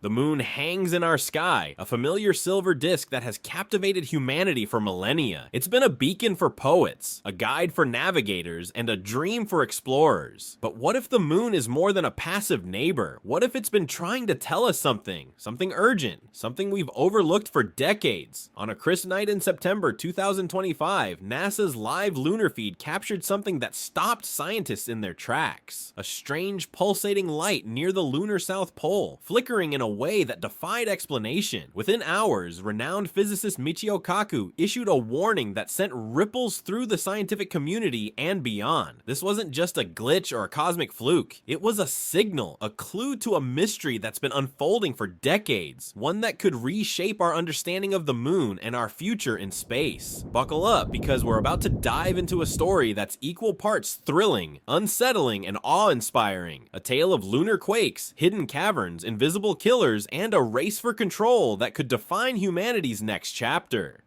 The moon hangs in our sky, a familiar silver disk that has captivated humanity for millennia. It's been a beacon for poets, a guide for navigators, and a dream for explorers. But what if the moon is more than a passive neighbor? What if it's been trying to tell us something urgent, something we've overlooked for decades? On a crisp night in September 2025, NASA's live lunar feed captured something that stopped scientists in their tracks. A strange pulsating light near the lunar South Pole, flickering in a way that defied explanation. Within hours, renowned physicist Michio Kaku issued a warning that sent ripples through the scientific community and beyond. This wasn't just a glitch or a cosmic fluke. It was a signal, a clue to a mystery that's been unfolding for decades, one that could reshape our understanding of the moon and our future in space. Buckle up, because we're about to dive into a story that's equal parts thrilling, unsettling, and awe-inspiring. A tale of lunar quakes, hidden caverns, invisible killers, and a race for control that could define humanity's next chapter.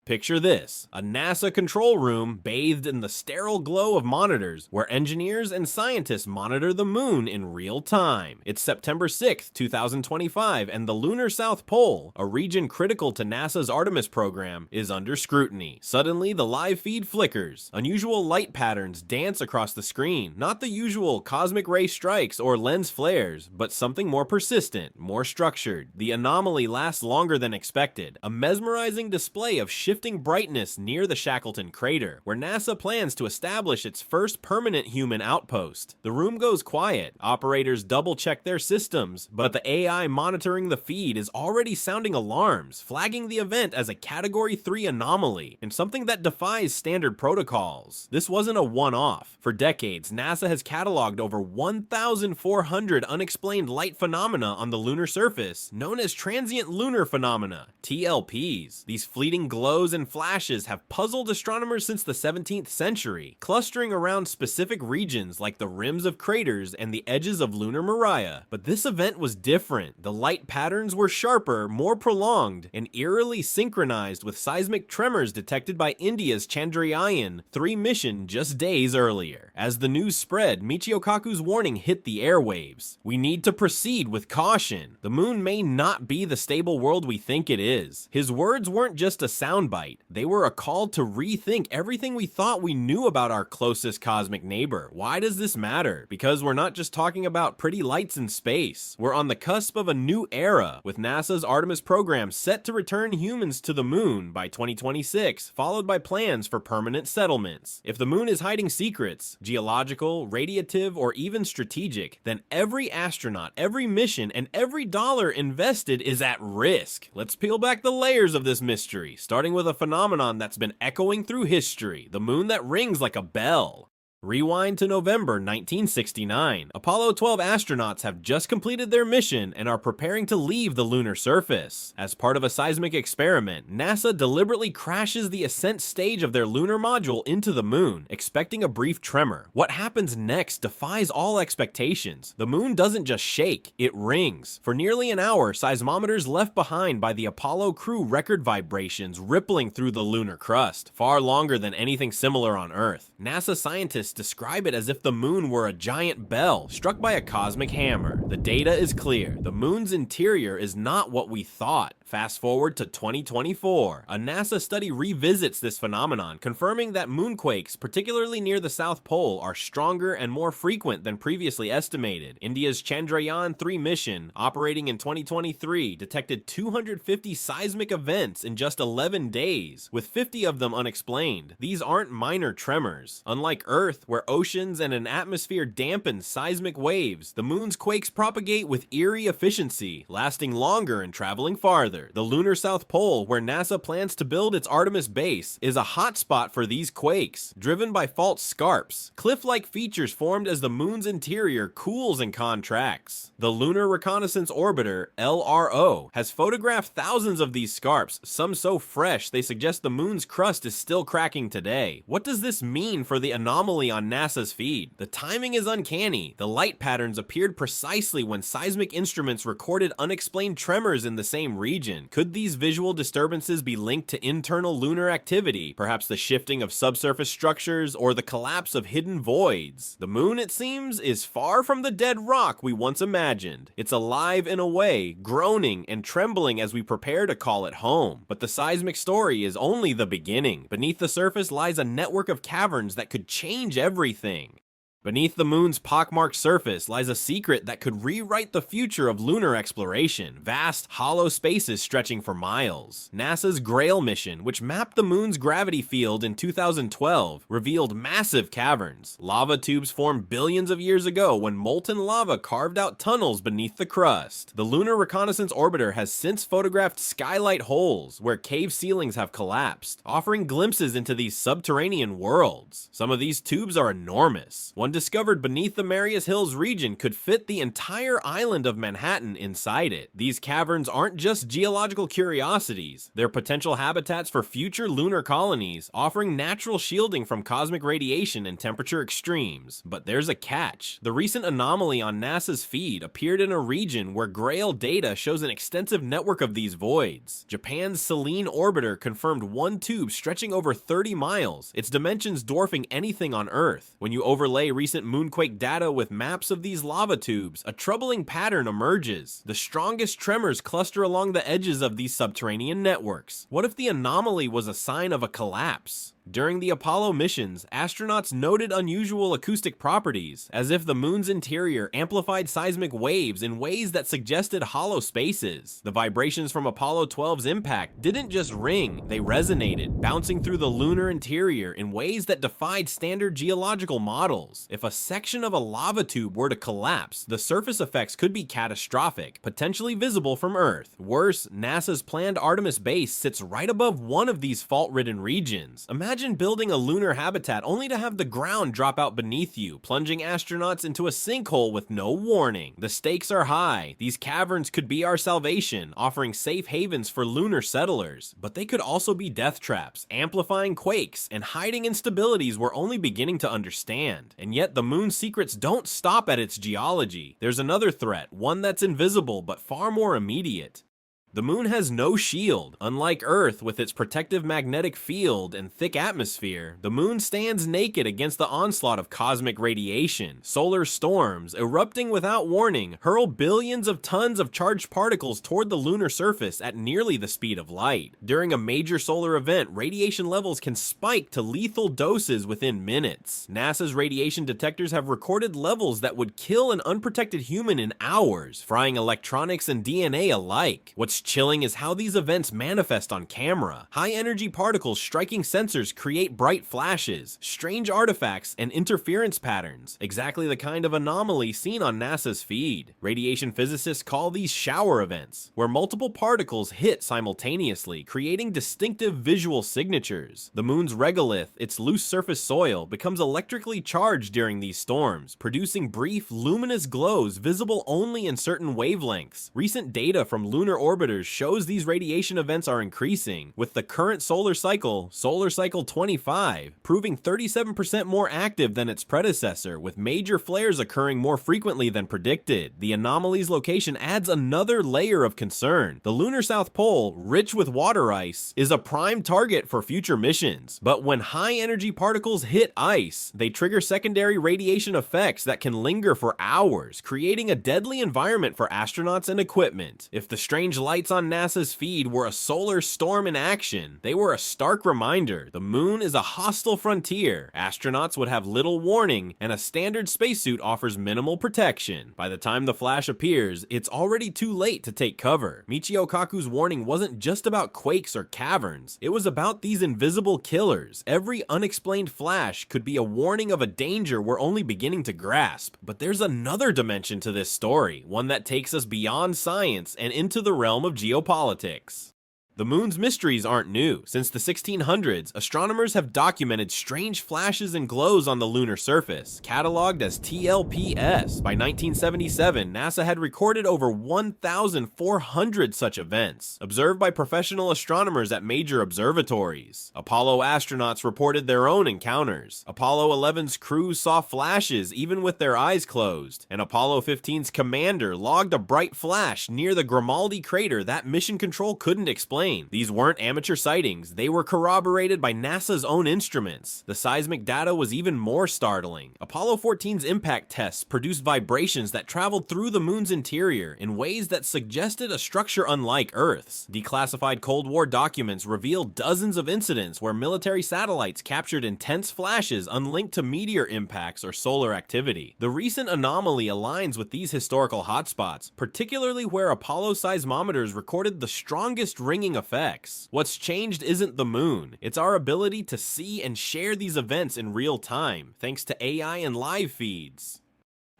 Picture this, a NASA control room bathed in the sterile glow of monitors where engineers and scientists monitor the moon in real time. It's September 6th, 2025, and the lunar South Pole, a region critical to NASA's Artemis program, is under scrutiny. Suddenly, the live feed flickers. Unusual light patterns dance across the screen. Not the usual cosmic ray strikes or lens flares, but something more persistent, more structured. The anomaly lasts longer than expected, a mesmerizing display of shifting brightness near the Shackleton crater, where NASA plans to establish its first permanent human outpost. The room goes quiet, operators double-check their systems, but the AI monitoring the feed is already sounding alarms, flagging the event as a Category 3 anomaly, and something that defies standard protocols. This wasn't a one-off. For decades, NASA has cataloged over 1,400 unexplained light phenomena on the lunar surface, known as transient lunar phenomena, TLPs. These fleeting glows and flashes have puzzled astronomers since the 17th century, clustering around specific regions like the rims of craters and the edges of lunar Moriah. But this event was different. The light patterns were sharper, more prolonged, and eerily synchronized with seismic tremors detected by India's Chandrayaan-3 mission just days earlier. As the news spread, Michio Kaku's warning hit the airwaves. We need to proceed with caution. The moon may not be the stable world we think it is. His words weren't just a soundbite. They were a call to rethink everything we thought we knew about our closest cosmic neighbor. Why does this matter? Because we're not just talking about pretty lights in space. We're on the cusp of a new era, with NASA's Artemis program set to return humans to the moon by 2026, followed by plans for permanent settlements. If the moon is hiding secrets, geological, radiative, or even strategic, then every astronaut, every mission, and every dollar invested is at risk. Let's peel back the layers of this mystery, starting with a phenomenon that's been echoing through history, the moon that rings like a bell. Rewind to November 1969. Apollo 12 astronauts have just completed their mission and are preparing to leave the lunar surface. As part of a seismic experiment, NASA deliberately crashes the ascent stage of their lunar module into the moon, expecting a brief tremor. What happens next defies all expectations. The moon doesn't just shake, it rings. For nearly an hour, seismometers left behind by the Apollo crew record vibrations rippling through the lunar crust, far longer than anything similar on Earth. NASA scientists describe it as if the moon were a giant bell struck by a cosmic hammer. The data is clear. The moon's interior is not what we thought. Fast forward to 2024. A NASA study revisits this phenomenon, confirming that moonquakes, particularly near the South Pole, are stronger and more frequent than previously estimated. India's Chandrayaan-3 mission, operating in 2023, detected 250 seismic events in just 11 days, with 50 of them unexplained. These aren't minor tremors. Unlike Earth, where oceans and an atmosphere dampen seismic waves, the moon's quakes propagate with eerie efficiency, lasting longer and traveling farther. The lunar South Pole, where NASA plans to build its Artemis base, is a hotspot for these quakes, driven by fault scarps, cliff-like features formed as the moon's interior cools and contracts. The Lunar Reconnaissance Orbiter, LRO, has photographed thousands of these scarps, some so fresh they suggest the moon's crust is still cracking today. What does this mean for the anomaly anomaly on NASA's feed. The timing is uncanny. The light patterns appeared precisely when seismic instruments recorded unexplained tremors in the same region. Could these visual disturbances be linked to internal lunar activity, perhaps the shifting of subsurface structures or the collapse of hidden voids? The moon, it seems, is far from the dead rock we once imagined. It's alive in a way, groaning and trembling as we prepare to call it home. But the seismic story is only the beginning. Beneath the surface lies a network of caverns that could change everything. Beneath the moon's pockmarked surface lies a secret that could rewrite the future of lunar exploration, vast, hollow spaces stretching for miles. NASA's Grail mission, which mapped the moon's gravity field in 2012, revealed massive caverns. Lava tubes formed billions of years ago when molten lava carved out tunnels beneath the crust. The Lunar Reconnaissance Orbiter has since photographed skylight holes, where cave ceilings have collapsed, offering glimpses into these subterranean worlds. Some of these tubes are enormous. One discovered beneath the Marius Hills region could fit the entire island of Manhattan inside it. These caverns aren't just geological curiosities, they're potential habitats for future lunar colonies, offering natural shielding from cosmic radiation and temperature extremes. But there's a catch. The recent anomaly on NASA's feed appeared in a region where Grail data shows an extensive network of these voids. Japan's Selene orbiter confirmed one tube stretching over 30 miles, its dimensions dwarfing anything on Earth. When you overlay recent moonquake data with maps of these lava tubes, a troubling pattern emerges. The strongest tremors cluster along the edges of these subterranean networks. What if the anomaly was a sign of a collapse? During the Apollo missions, astronauts noted unusual acoustic properties, as if the moon's interior amplified seismic waves in ways that suggested hollow spaces. The vibrations from Apollo 12's impact didn't just ring, they resonated, bouncing through the lunar interior in ways that defied standard geological models. If a section of a lava tube were to collapse, the surface effects could be catastrophic, potentially visible from Earth. Worse, NASA's planned Artemis base sits right above one of these fault-ridden regions. Imagine building a lunar habitat only to have the ground drop out beneath you, plunging astronauts into a sinkhole with no warning. The stakes are high. These caverns could be our salvation, offering safe havens for lunar settlers. But they could also be death traps, amplifying quakes, and hiding instabilities we're only beginning to understand. And yet the moon's secrets don't stop at its geology. There's another threat, one that's invisible but far more immediate. The moon has no shield. Unlike Earth with its protective magnetic field and thick atmosphere, the moon stands naked against the onslaught of cosmic radiation. Solar storms, erupting without warning, hurl billions of tons of charged particles toward the lunar surface at nearly the speed of light. During a major solar event, radiation levels can spike to lethal doses within minutes. NASA's radiation detectors have recorded levels that would kill an unprotected human in hours, frying electronics and DNA alike. What's chilling is how these events manifest on camera. High-energy particles striking sensors create bright flashes, strange artifacts, and interference patterns, exactly the kind of anomaly seen on NASA's feed. Radiation physicists call these shower events, where multiple particles hit simultaneously, creating distinctive visual signatures. The moon's regolith, its loose surface soil, becomes electrically charged during these storms, producing brief, luminous glows visible only in certain wavelengths. Recent data from lunar orbiters shows these radiation events are increasing, with the current solar cycle 25, proving 37% more active than its predecessor, with major flares occurring more frequently than predicted. The anomaly's location adds another layer of concern. The lunar South Pole, rich with water ice, is a prime target for future missions. But when high-energy particles hit ice, they trigger secondary radiation effects that can linger for hours, creating a deadly environment for astronauts and equipment. If the strange lights on NASA's feed were a solar storm in action, they were a stark reminder the moon is a hostile frontier. Astronauts would have little warning, and a standard spacesuit offers minimal protection. By the time the flash appears, it's already too late to take cover. Michio Kaku's warning wasn't just about quakes or caverns, it was about these invisible killers. Every unexplained flash could be a warning of a danger we're only beginning to grasp. But there's another dimension to this story, one that takes us beyond science and into the realm of geopolitics. The moon's mysteries aren't new. Since the 1600s, astronomers have documented strange flashes and glows on the lunar surface, cataloged as TLPS. By 1977, NASA had recorded over 1,400 such events, observed by professional astronomers at major observatories. Apollo astronauts reported their own encounters. Apollo 11's crew saw flashes even with their eyes closed, and Apollo 15's commander logged a bright flash near the Grimaldi crater that mission control couldn't explain. These weren't amateur sightings, they were corroborated by NASA's own instruments. The seismic data was even more startling. Apollo 14's impact tests produced vibrations that traveled through the moon's interior in ways that suggested a structure unlike Earth's. Declassified Cold War documents revealed dozens of incidents where military satellites captured intense flashes unlinked to meteor impacts or solar activity. The recent anomaly aligns with these historical hotspots, particularly where Apollo seismometers recorded the strongest ringing effects. What's changed isn't the moon, it's our ability to see and share these events in real time, thanks to AI and live feeds.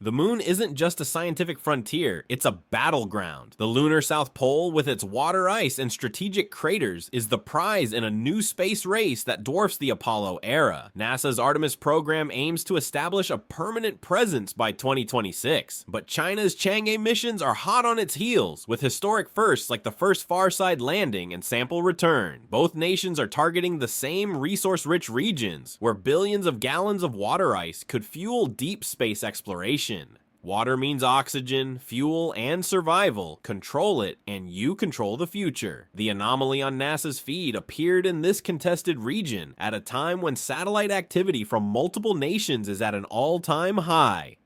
The moon isn't just a scientific frontier, it's a battleground. The lunar South Pole, with its water ice and strategic craters, is the prize in a new space race that dwarfs the Apollo era. NASA's Artemis program aims to establish a permanent presence by 2026, but China's Chang'e missions are hot on its heels, with historic firsts like the first Farside landing and sample return. Both nations are targeting the same resource-rich regions, where billions of gallons of water ice could fuel deep space exploration. Water means oxygen, fuel, and survival. Control it, and you control the future. The anomaly on NASA's feed appeared in this contested region at a time when satellite activity from multiple nations is at an all-time high.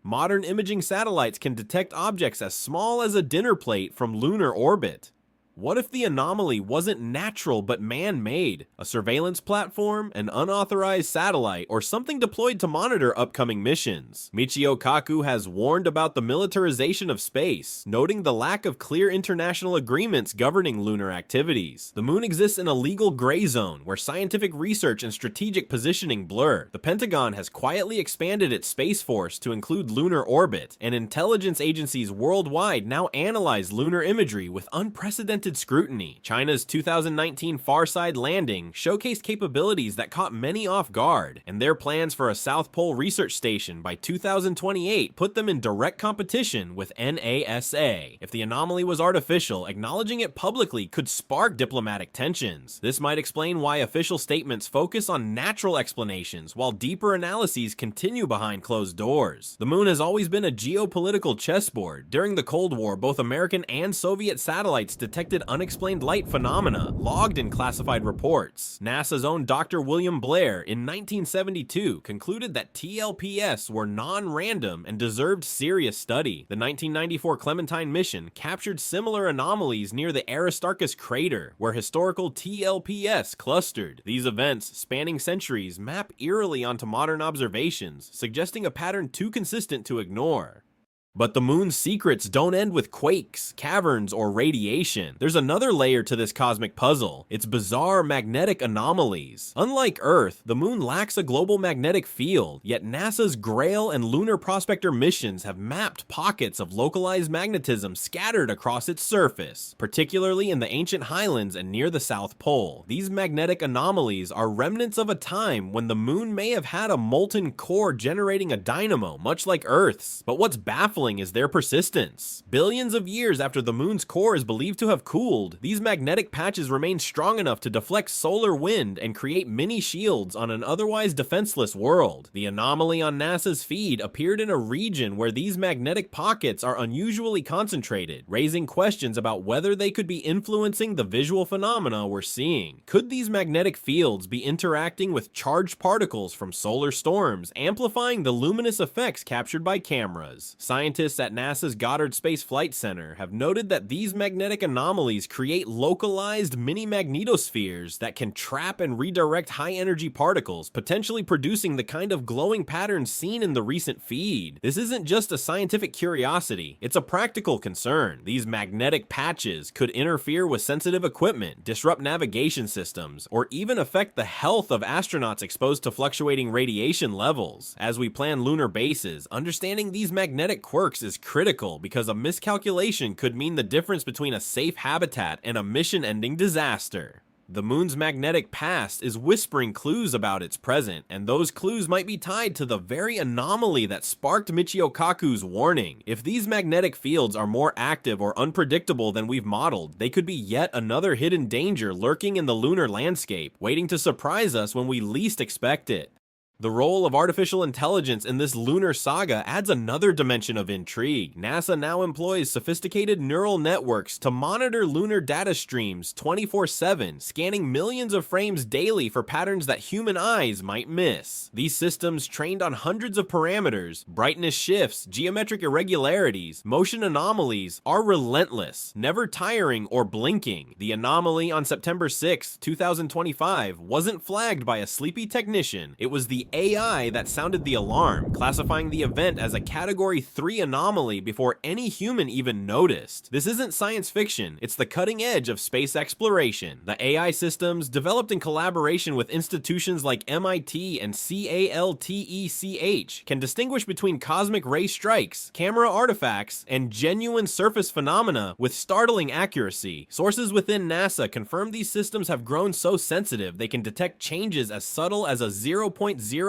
Modern imaging satellites can detect objects as small as a dinner plate from lunar orbit. What if the anomaly wasn't natural but man-made? A surveillance platform, an unauthorized satellite, or something deployed to monitor upcoming missions? Michio Kaku has warned about the militarization of space, noting the lack of clear international agreements governing lunar activities. The moon exists in a legal gray zone where scientific research and strategic positioning blur. The Pentagon has quietly expanded its Space Force to include lunar orbit, and intelligence agencies worldwide now analyze lunar imagery with unprecedented scrutiny. China's 2019 Farside landing showcased capabilities that caught many off guard, and their plans for a South Pole research station by 2028 put them in direct competition with NASA. If the anomaly was artificial, acknowledging it publicly could spark diplomatic tensions. This might explain why official statements focus on natural explanations, while deeper analyses continue behind closed doors. The moon has always been a geopolitical chessboard. During the Cold War, both American and Soviet satellites detected unexplained light phenomena, logged in classified reports. NASA's own Dr. William Blair, in 1972, concluded that TLPS were non-random and deserved serious study. The 1994 Clementine mission captured similar anomalies near the Aristarchus crater, where historical TLPS clustered. These events, spanning centuries, map eerily onto modern observations, suggesting a pattern too consistent to ignore. But the moon's secrets don't end with quakes, caverns, or radiation. There's another layer to this cosmic puzzle: its bizarre magnetic anomalies. Unlike Earth, the moon lacks a global magnetic field, yet NASA's Grail and Lunar Prospector missions have mapped pockets of localized magnetism scattered across its surface, particularly in the ancient highlands and near the South Pole. These magnetic anomalies are remnants of a time when the moon may have had a molten core generating a dynamo, much like Earth's. But what's baffling is their persistence. Billions of years after the moon's core is believed to have cooled, these magnetic patches remain strong enough to deflect solar wind and create mini shields on an otherwise defenseless world. The anomaly on NASA's feed appeared in a region where these magnetic pockets are unusually concentrated, raising questions about whether they could be influencing the visual phenomena we're seeing. Could these magnetic fields be interacting with charged particles from solar storms, amplifying the luminous effects captured by cameras? Scientists at NASA's Goddard Space Flight Center have noted that these magnetic anomalies create localized mini magnetospheres that can trap and redirect high-energy particles, potentially producing the kind of glowing patterns seen in the recent feed. This isn't just a scientific curiosity, it's a practical concern. These magnetic patches could interfere with sensitive equipment, disrupt navigation systems, or even affect the health of astronauts exposed to fluctuating radiation levels. As we plan lunar bases, understanding these magnetic quirks works is critical because a miscalculation could mean the difference between a safe habitat and a mission-ending disaster. The moon's magnetic past is whispering clues about its present, and those clues might be tied to the very anomaly that sparked Michio Kaku's warning. If these magnetic fields are more active or unpredictable than we've modeled, they could be yet another hidden danger lurking in the lunar landscape, waiting to surprise us when we least expect it. The role of artificial intelligence in this lunar saga adds another dimension of intrigue. NASA now employs sophisticated neural networks to monitor lunar data streams 24/7, scanning millions of frames daily for patterns that human eyes might miss. These systems, trained on hundreds of parameters, brightness shifts, geometric irregularities, motion anomalies, are relentless, never tiring or blinking. The anomaly on September 6, 2025 wasn't flagged by a sleepy technician. It was the AI that sounded the alarm, classifying the event as a Category 3 anomaly before any human even noticed. This isn't science fiction, it's the cutting edge of space exploration. The AI systems, developed in collaboration with institutions like MIT and CALTECH, can distinguish between cosmic ray strikes, camera artifacts, and genuine surface phenomena with startling accuracy. Sources within NASA confirm these systems have grown so sensitive they can detect changes as subtle as a 0.01%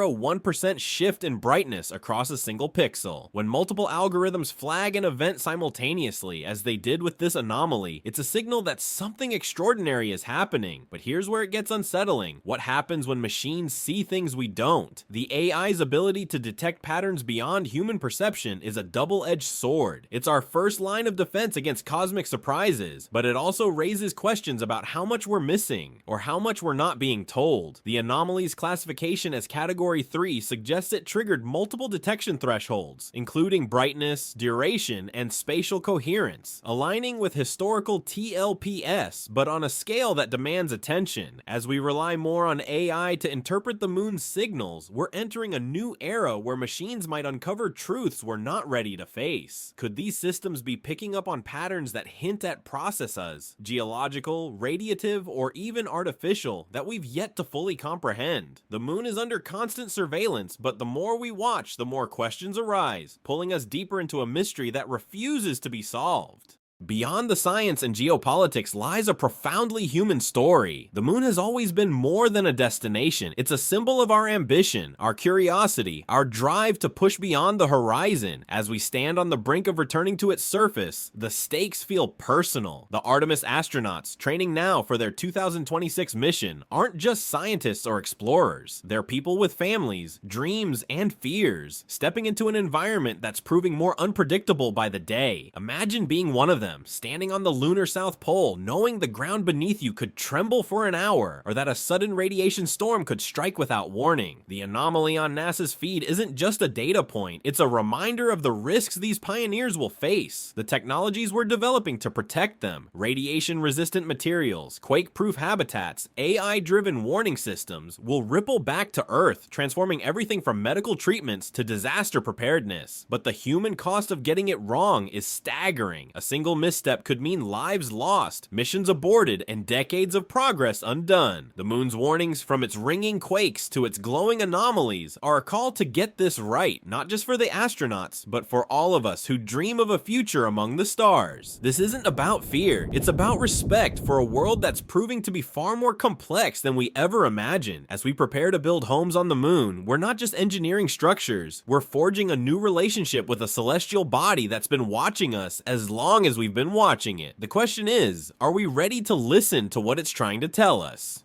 shift in brightness across a single pixel. When multiple algorithms flag an event simultaneously, as they did with this anomaly, it's a signal that something extraordinary is happening. But here's where it gets unsettling. What happens when machines see things we don't? The AI's ability to detect patterns beyond human perception is a double-edged sword. It's our first line of defense against cosmic surprises, but it also raises questions about how much we're missing, or how much we're not being told. The anomaly's classification as Category 3 suggests it triggered multiple detection thresholds, including brightness, duration, and spatial coherence, aligning with historical TLPS, but on a scale that demands attention. As we rely more on AI to interpret the moon's signals, we're entering a new era where machines might uncover truths we're not ready to face. Could these systems be picking up on patterns that hint at processes, geological, radiative, or even artificial, that we've yet to fully comprehend? The moon is under constant surveillance, but the more we watch, the more questions arise, pulling us deeper into a mystery that refuses to be solved. Beyond the science and geopolitics lies a profoundly human story. The moon has always been more than a destination. It's a symbol of our ambition, our curiosity, our drive to push beyond the horizon. As we stand on the brink of returning to its surface, the stakes feel personal. The Artemis astronauts, training now for their 2026 mission, aren't just scientists or explorers. They're people with families, dreams, and fears, stepping into an environment that's proving more unpredictable by the day. Imagine being one of them, standing on the lunar South Pole, knowing the ground beneath you could tremble for an hour, or that a sudden radiation storm could strike without warning. The anomaly on NASA's feed isn't just a data point, it's a reminder of the risks these pioneers will face, the technologies we're developing to protect them, radiation-resistant materials, quake-proof habitats, AI-driven warning systems, will ripple back to Earth, transforming everything from medical treatments to disaster preparedness. But the human cost of getting it wrong is staggering. A single misstep could mean lives lost, missions aborted, and decades of progress undone. The moon's warnings, from its ringing quakes to its glowing anomalies, are a call to get this right, not just for the astronauts, but for all of us who dream of a future among the stars. This isn't about fear, it's about respect for a world that's proving to be far more complex than we ever imagined. As we prepare to build homes on the moon, we're not just engineering structures, we're forging a new relationship with a celestial body that's been watching us as long as we've been watching it. The question is, are we ready to listen to what it's trying to tell us?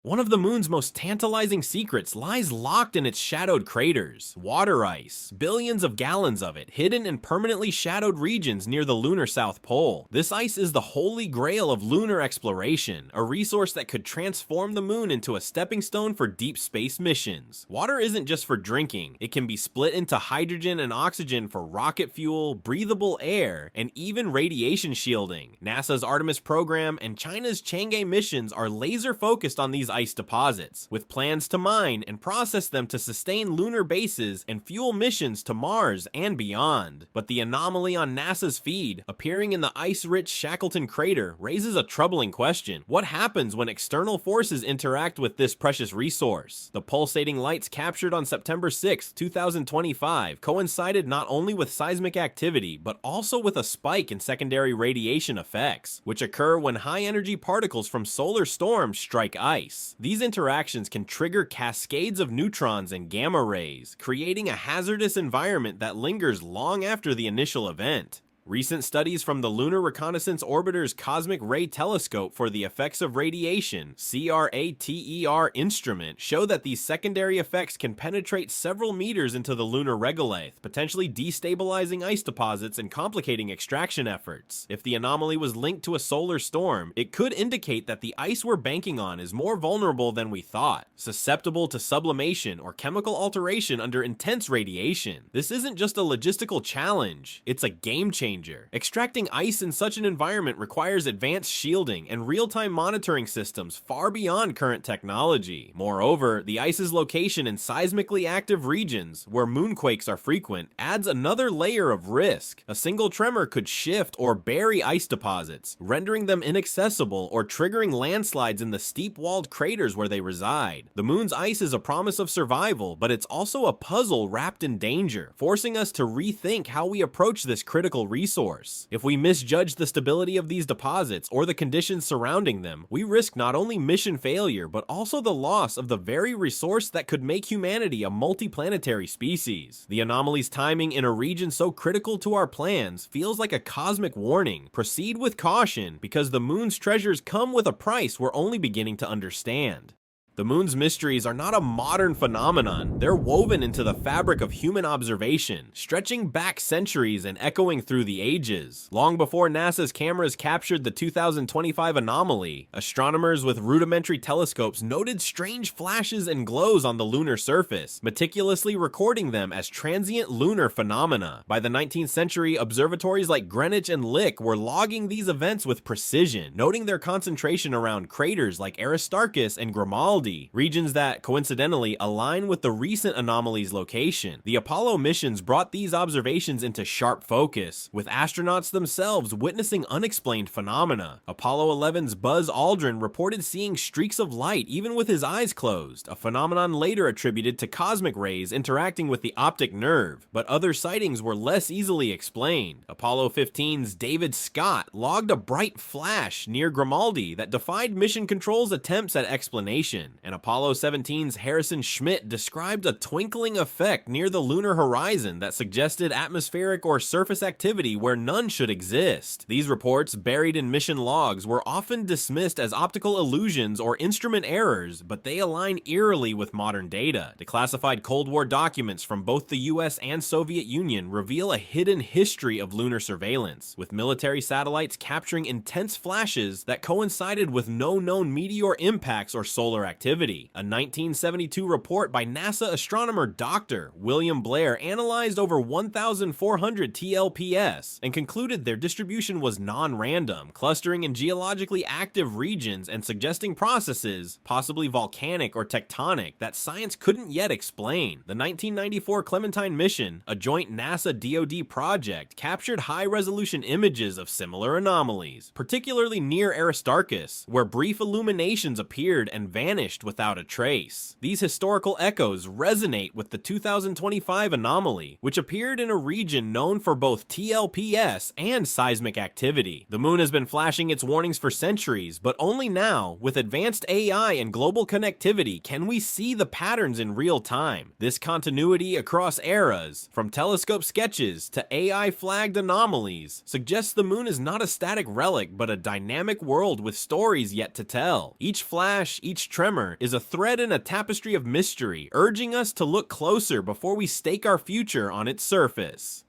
One of the moon's most tantalizing secrets lies locked in its shadowed craters. Water ice, billions of gallons of it, hidden in permanently shadowed regions near the lunar South Pole. This ice is the holy grail of lunar exploration, a resource that could transform the moon into a stepping stone for deep space missions. Water isn't just for drinking, it can be split into hydrogen and oxygen for rocket fuel, breathable air, and even radiation shielding. NASA's Artemis program and China's Chang'e missions are laser focused on these ice deposits, with plans to mine and process them to sustain lunar bases and fuel missions to Mars and beyond. But the anomaly on NASA's feed, appearing in the ice-rich Shackleton crater, raises a troubling question. What happens when external forces interact with this precious resource? The pulsating lights captured on September 6, 2025 coincided not only with seismic activity, but also with a spike in secondary radiation effects, which occur when high-energy particles from solar storms strike ice. These interactions can trigger cascades of neutrons and gamma rays, creating a hazardous environment that lingers long after the initial event. Recent studies from the Lunar Reconnaissance Orbiter's Cosmic Ray Telescope for the Effects of Radiation (CRATER) instrument show that these secondary effects can penetrate several meters into the lunar regolith, potentially destabilizing ice deposits and complicating extraction efforts. If the anomaly was linked to a solar storm, it could indicate that the ice we're banking on is more vulnerable than we thought, susceptible to sublimation or chemical alteration under intense radiation. This isn't just a logistical challenge, it's a game changer. Extracting ice in such an environment requires advanced shielding and real-time monitoring systems far beyond current technology. Moreover, the ice's location in seismically active regions, where moonquakes are frequent, adds another layer of risk. A single tremor could shift or bury ice deposits, rendering them inaccessible or triggering landslides in the steep-walled craters where they reside. The moon's ice is a promise of survival, but it's also a puzzle wrapped in danger, forcing us to rethink how we approach this critical resource. If we misjudge the stability of these deposits or the conditions surrounding them, we risk not only mission failure, but also the loss of the very resource that could make humanity a multiplanetary species. The anomaly's timing in a region so critical to our plans feels like a cosmic warning. Proceed with caution, because the moon's treasures come with a price we're only beginning to understand. The moon's mysteries are not a modern phenomenon, they're woven into the fabric of human observation, stretching back centuries and echoing through the ages. Long before NASA's cameras captured the 2025 anomaly, astronomers with rudimentary telescopes noted strange flashes and glows on the lunar surface, meticulously recording them as transient lunar phenomena. By the 19th century, observatories like Greenwich and Lick were logging these events with precision, noting their concentration around craters like Aristarchus and Grimaldi, regions that coincidentally align with the recent anomaly's location. The Apollo missions brought these observations into sharp focus, with astronauts themselves witnessing unexplained phenomena. Apollo 11's Buzz Aldrin reported seeing streaks of light even with his eyes closed, a phenomenon later attributed to cosmic rays interacting with the optic nerve, but other sightings were less easily explained. Apollo 15's David Scott logged a bright flash near Grimaldi that defied mission control's attempts at explanation. And Apollo 17's Harrison Schmitt described a twinkling effect near the lunar horizon that suggested atmospheric or surface activity where none should exist. These reports, buried in mission logs, were often dismissed as optical illusions or instrument errors, but they align eerily with modern data. Declassified Cold War documents from both the US and Soviet Union reveal a hidden history of lunar surveillance, with military satellites capturing intense flashes that coincided with no known meteor impacts or solar activity. A 1972 report by NASA astronomer Dr. William Blair analyzed over 1,400 TLPS and concluded their distribution was non-random, clustering in geologically active regions and suggesting processes, possibly volcanic or tectonic, that science couldn't yet explain. The 1994 Clementine mission, a joint NASA-DoD project, captured high-resolution images of similar anomalies, particularly near Aristarchus, where brief illuminations appeared and vanished without a trace. These historical echoes resonate with the 2025 anomaly, which appeared in a region known for both TLPS and seismic activity. The moon has been flashing its warnings for centuries, but only now, with advanced AI and global connectivity, can we see the patterns in real time. This continuity across eras, from telescope sketches to AI-flagged anomalies, suggests the moon is not a static relic, but a dynamic world with stories yet to tell. Each flash, each tremor, is a thread in a tapestry of mystery, urging us to look closer before we stake our future on its surface.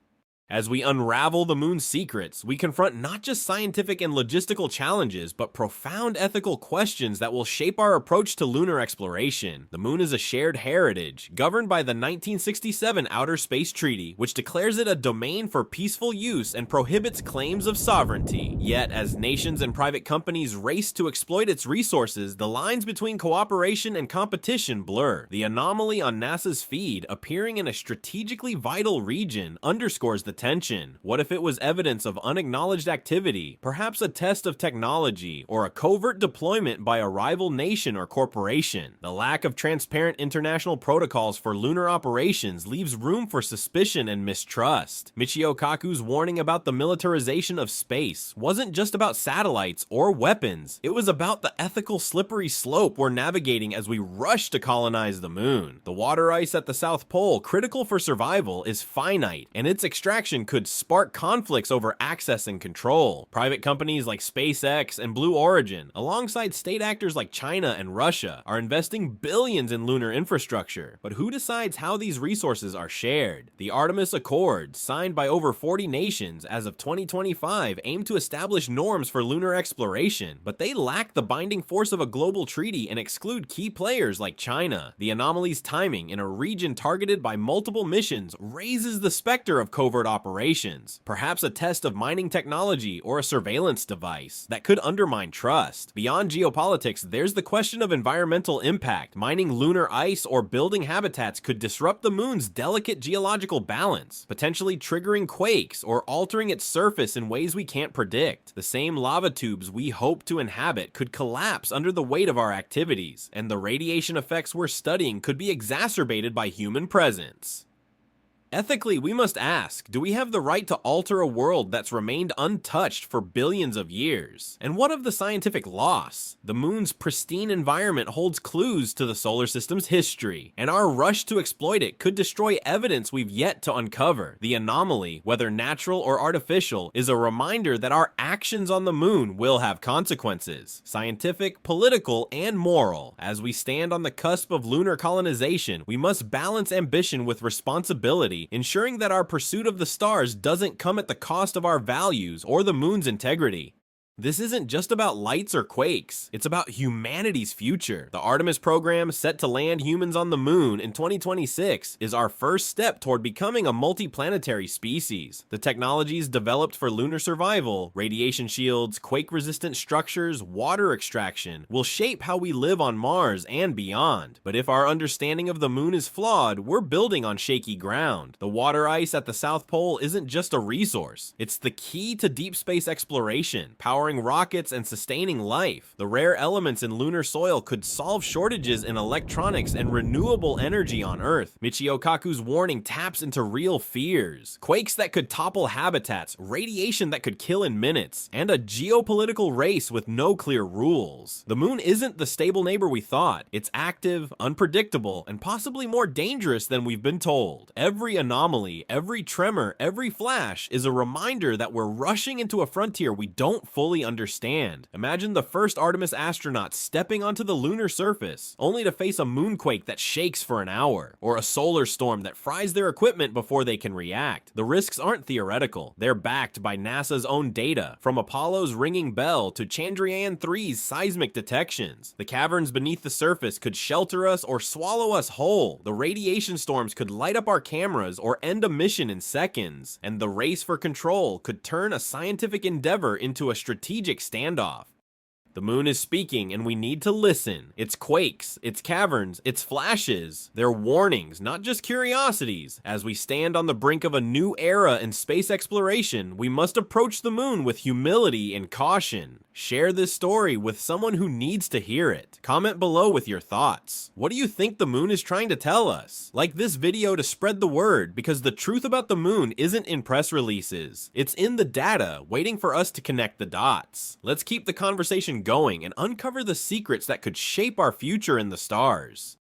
As we unravel the moon's secrets, we confront not just scientific and logistical challenges, but profound ethical questions that will shape our approach to lunar exploration. The moon is a shared heritage, governed by the 1967 Outer Space Treaty, which declares it a domain for peaceful use and prohibits claims of sovereignty. Yet, as nations and private companies race to exploit its resources, the lines between cooperation and competition blur. The anomaly on NASA's feed, appearing in a strategically vital region, underscores the tension. What if it was evidence of unacknowledged activity, perhaps a test of technology, or a covert deployment by a rival nation or corporation? The lack of transparent international protocols for lunar operations leaves room for suspicion and mistrust. Michio Kaku's warning about the militarization of space wasn't just about satellites or weapons, it was about the ethical slippery slope we're navigating as we rush to colonize the moon. The water ice at the South Pole, critical for survival, is finite, and its extraction could spark conflicts over access and control. Private companies like SpaceX and Blue Origin, alongside state actors like China and Russia, are investing billions in lunar infrastructure. But who decides how these resources are shared? The Artemis Accords, signed by over 40 nations as of 2025, aim to establish norms for lunar exploration, but they lack the binding force of a global treaty and exclude key players like China. The anomaly's timing in a region targeted by multiple missions raises the specter of covert operations, perhaps a test of mining technology or a surveillance device that could undermine trust. Beyond geopolitics, there's the question of environmental impact. Mining lunar ice or building habitats could disrupt the moon's delicate geological balance, potentially triggering quakes or altering its surface in ways we can't predict. The same lava tubes we hope to inhabit could collapse under the weight of our activities, and the radiation effects we're studying could be exacerbated by human presence. Ethically, we must ask, do we have the right to alter a world that's remained untouched for billions of years? And what of the scientific loss? The moon's pristine environment holds clues to the solar system's history, and our rush to exploit it could destroy evidence we've yet to uncover. The anomaly, whether natural or artificial, is a reminder that our actions on the moon will have consequences, scientific, political, and moral. As we stand on the cusp of lunar colonization, we must balance ambition with responsibility, ensuring that our pursuit of the stars doesn't come at the cost of our values or the moon's integrity. This isn't just about lights or quakes, it's about humanity's future. The Artemis program, set to land humans on the moon in 2026, is our first step toward becoming a multiplanetary species. The technologies developed for lunar survival, radiation shields, quake-resistant structures, water extraction, will shape how we live on Mars and beyond. But if our understanding of the moon is flawed, we're building on shaky ground. The water ice at the South Pole isn't just a resource, it's the key to deep space exploration, powering rockets and sustaining life. The rare elements in lunar soil could solve shortages in electronics and renewable energy on Earth. Michio Kaku's warning taps into real fears: quakes that could topple habitats, radiation that could kill in minutes, and a geopolitical race with no clear rules. The moon isn't the stable neighbor we thought. It's active, unpredictable, and possibly more dangerous than we've been told. Every anomaly, every tremor, every flash is a reminder that we're rushing into a frontier we don't fully understand. Imagine the first Artemis astronauts stepping onto the lunar surface, only to face a moonquake that shakes for an hour, or a solar storm that fries their equipment before they can react. The risks aren't theoretical. They're backed by NASA's own data, from Apollo's ringing bell to Chandrayaan-3's seismic detections. The caverns beneath the surface could shelter us or swallow us whole. The radiation storms could light up our cameras or end a mission in seconds. And the race for control could turn a scientific endeavor into a strategic standoff. The moon is speaking, and we need to listen. Its quakes, its caverns, its flashes, they're warnings, not just curiosities. As we stand on the brink of a new era in space exploration, we must approach the moon with humility and caution. Share this story with someone who needs to hear it. Comment below with your thoughts. What do you think the moon is trying to tell us? Like this video to spread the word, because the truth about the moon isn't in press releases. It's in the data, waiting for us to connect the dots. Let's keep the conversation going and uncover the secrets that could shape our future in the stars.